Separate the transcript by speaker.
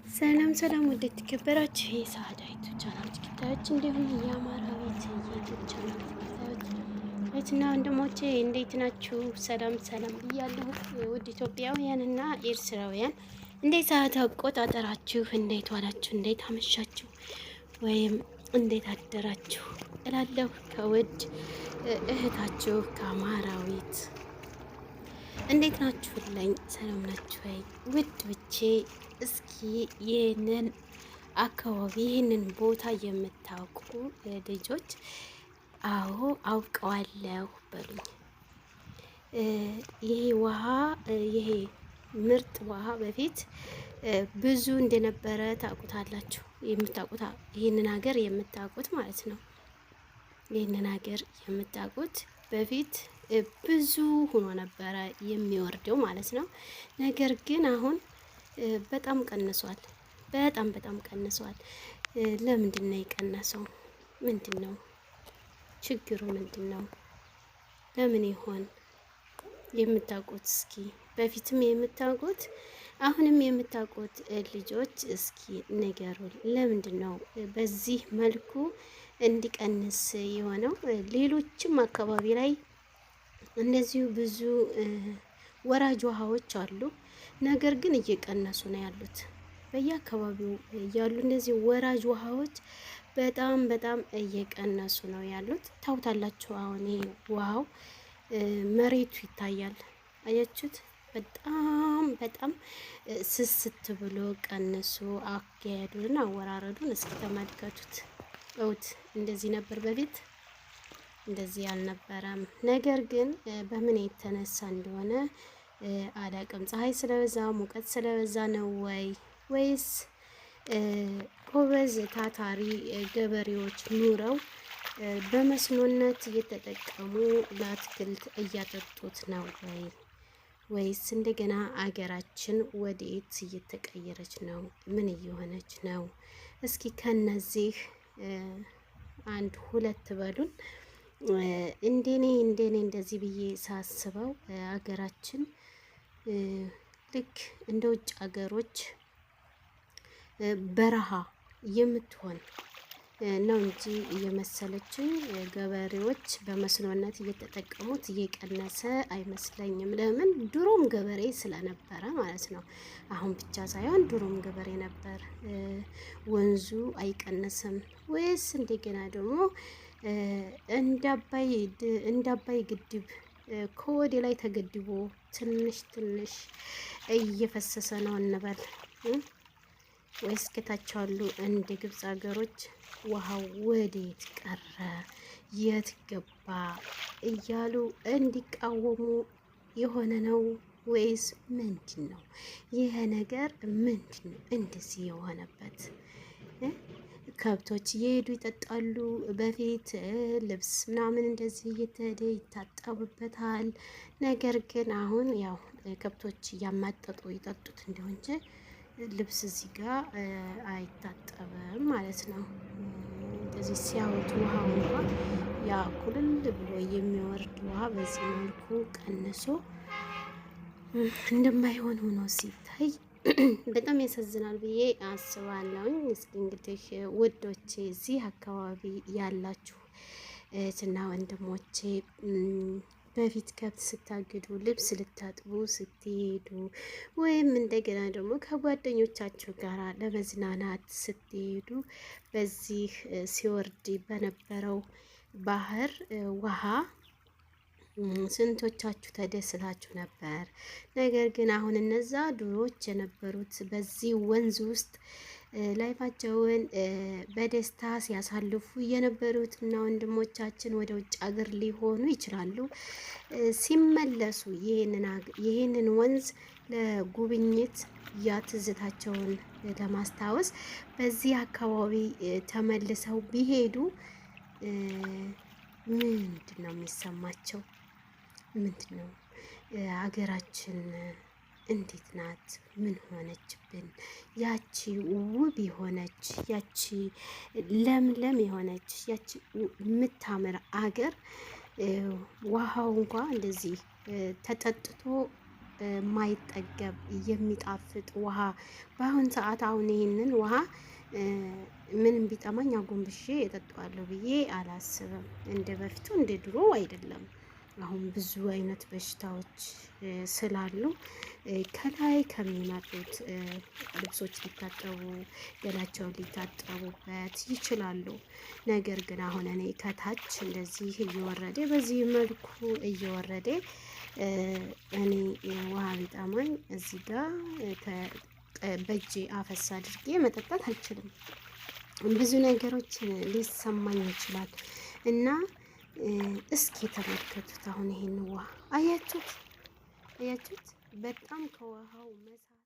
Speaker 1: ሰላም ሰላም፣ ወደ ተከበራችሁ የሰዓዳይቱ ቻናል ተከታዮች እንዲሁም የአማራ ቤት የዩቲዩብ ቻናል ተከታዮች እህትና ወንድሞቼ እንዴት ናችሁ? ሰላም ሰላም ብያለሁ። ውድ ኢትዮጵያውያንና ኤርትራውያን እንዴት ሰዓት አቆጣጠራችሁ? እንዴት ዋላችሁ? እንዴት አመሻችሁ? ወይም እንዴት አደራችሁ እላለሁ ከውድ እህታችሁ ከአማራዊት። እንዴት ናችሁልኝ? ሰላም ናችሁ ወይ? ውድ ብቼ እስኪ ይህንን አካባቢ ይህንን ቦታ የምታውቁ ልጆች አዎ አውቀዋለሁ በሉኝ። ይሄ ውሃ ይሄ ምርጥ ውሃ በፊት ብዙ እንደነበረ ታውቁታላችሁ። የምታውቁት ይህንን ሀገር የምታውቁት ማለት ነው። ይህንን ሀገር የምታውቁት በፊት ብዙ ሆኖ ነበረ የሚወርደው ማለት ነው። ነገር ግን አሁን በጣም ቀንሷል። በጣም ቀንሷል። ለምንድን ነው የቀነሰው? ምንድን ነው ችግሩ? ምንድን ነው? ለምን ይሆን? የምታውቁት እስኪ በፊትም የምታውቁት አሁንም የምታውቁት ልጆች እስኪ ንገሩን። ለምንድን ነው በዚህ መልኩ እንዲቀንስ የሆነው? ሌሎችም አካባቢ ላይ እንደዚሁ ብዙ ወራጅ ውሃዎች አሉ። ነገር ግን እየቀነሱ ነው ያሉት። በየአካባቢው ያሉ እነዚህ ወራጅ ውሃዎች በጣም እየቀነሱ ነው ያሉት። ታውታላችሁ። አሁን ይሄ ውሃው መሬቱ ይታያል። አያችሁት? በጣም ስስት ብሎ ቀንሶ አካሄዱን አወራረዱን እስኪ ተመልከቱት። እውት እንደዚህ ነበር በፊት እንደዚህ አልነበረም። ነገር ግን በምን የተነሳ እንደሆነ አላቅም። ፀሐይ ስለበዛ ሙቀት ስለበዛ ነው ወይስ ጎበዝ ታታሪ ገበሬዎች ኑረው በመስኖነት እየተጠቀሙ ለአትክልት እያጠጡት ነው ወይስ እንደገና አገራችን ወዴት እየተቀየረች ነው? ምን እየሆነች ነው? እስኪ ከነዚህ አንድ ሁለት በሉን። እንደኔ እንደዚህ ብዬ ሳስበው አገራችን ልክ እንደ ውጭ ሀገሮች በረሃ የምትሆን ነው እንጂ እየመሰለችኝ ገበሬዎች በመስኖነት እየተጠቀሙት እየቀነሰ አይመስለኝም። ለምን? ድሮም ገበሬ ስለነበረ ማለት ነው። አሁን ብቻ ሳይሆን ድሮም ገበሬ ነበር። ወንዙ አይቀንስም ወይስ እንደገና ደግሞ እንደ አባይ ግድብ ከወደ ላይ ተገድቦ ትንሽ እየፈሰሰ ነው እንበል ወይስ ከታች አሉ እንደ ግብጽ ሀገሮች ውሃው ወዴት ቀረ የት ገባ እያሉ እንዲቃወሙ የሆነ ነው ወይስ ምንድን ነው? ይሄ ነገር ምንድን ነው እንደዚህ የሆነበት? ከብቶች እየሄዱ ይጠጣሉ። በፊት ልብስ ምናምን እንደዚህ እየተሄደ ይታጠቡበታል። ነገር ግን አሁን ያው ከብቶች እያማጠጡ ይጠጡት እንደሆነ እንጂ ልብስ እዚህ ጋር አይታጠብም ማለት ነው። እንደዚህ ሲያወጡ ውሃው እንኳን ያ ኩልል ብሎ የሚወርድ ውሃ በዚህ መልኩ ቀንሶ እንደማይሆን ሆኖ ሲታይ በጣም ያሳዝናል ብዬ አስባለሁኝ። እስኪ እንግዲህ ውዶቼ እዚህ አካባቢ ያላችሁ እህትና ወንድሞቼ በፊት ከብት ስታግዱ፣ ልብስ ልታጥቡ ስትሄዱ ወይም እንደገና ደግሞ ከጓደኞቻችሁ ጋር ለመዝናናት ስትሄዱ በዚህ ሲወርድ በነበረው ባህር ውሃ ስንቶቻችሁ ተደስታችሁ ነበር? ነገር ግን አሁን እነዛ ድሮች የነበሩት በዚህ ወንዝ ውስጥ ላይፋቸውን በደስታ ሲያሳልፉ የነበሩት እና ወንድሞቻችን ወደ ውጭ ሀገር ሊሆኑ ይችላሉ። ሲመለሱ ይህንን ወንዝ ለጉብኝት ያትዝታቸውን ለማስታወስ በዚህ አካባቢ ተመልሰው ቢሄዱ ምንድን ነው የሚሰማቸው? ምንድን ነው ሀገራችን እንዴት ናት? ምን ሆነችብን? ያቺ ውብ የሆነች ያቺ ለምለም የሆነች ያቺ የምታምር አገር ውሃው እንኳ እንደዚህ ተጠጥቶ ማይጠገብ የሚጣፍጥ ውሃ በአሁን ሰዓት አሁን ይህንን ውሃ ምንም ቢጠማኝ አጎንብሼ እጠጣዋለሁ ብዬ አላስብም። እንደ በፊቱ እንደ ድሮ አይደለም። አሁን ብዙ አይነት በሽታዎች ስላሉ ከላይ ከሚመጡት ልብሶች ሊታጠቡ ገላቸውን ሊታጠቡበት ይችላሉ። ነገር ግን አሁን እኔ ከታች እንደዚህ እየወረደ በዚህ መልኩ እየወረደ እኔ ውሃ ቢጠማኝ እዚህ ጋር በእጄ አፈሳ አድርጌ መጠጣት አልችልም። ብዙ ነገሮች ሊሰማኝ ይችላል እና እስኪ ተመልከቱት። አሁን ይሄን ውሃ አያችሁት? አያችሁት? በጣም ከውሃው መሳ